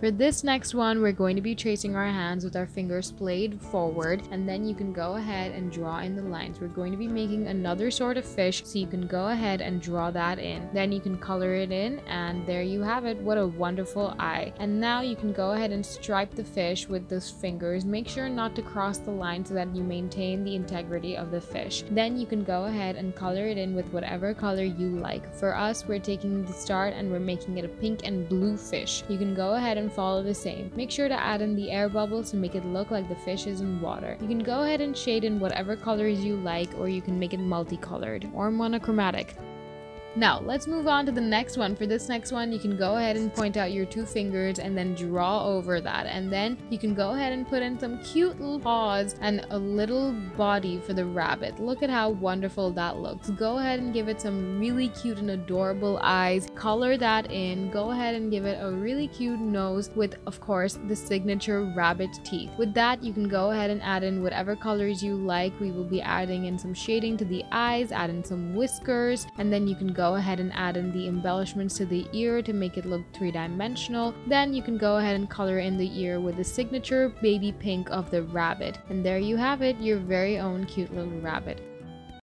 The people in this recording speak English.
For this next one, we're going to be tracing our hands with our fingers played forward, and then you can go ahead and draw in the lines. We're going to be making another sort of fish, so you can go ahead and draw that in. Then you can color it in, and there you have it. What a wonderful eye. And now you can go ahead and stripe the fish with those fingers. Make sure not to cross the line so that you maintain the integrity of the fish. Then you can go ahead and color it in with whatever color you like. For us, we're taking the start and we're making it a pink and blue fish. You can go ahead and follow the same. Make sure to add in the air bubbles to make it look like the fish is in water. You can go ahead and shade in whatever colors you like, or you can make it multicolored or monochromatic. Now, let's move on to the next one. For this next one, you can go ahead and point out your two fingers and then draw over that. And then you can go ahead and put in some cute little paws and a little body for the rabbit. Look at how wonderful that looks. Go ahead and give it some really cute and adorable eyes. Color that in. Go ahead and give it a really cute nose with, of course, the signature rabbit teeth. With that, you can go ahead and add in whatever colors you like. We will be adding in some shading to the eyes, add in some whiskers, and then you can go ahead and add in the embellishments to the ear to make it look three-dimensional. Then you can go ahead and color in the ear with the signature baby pink of the rabbit. And there you have it, your very own cute little rabbit.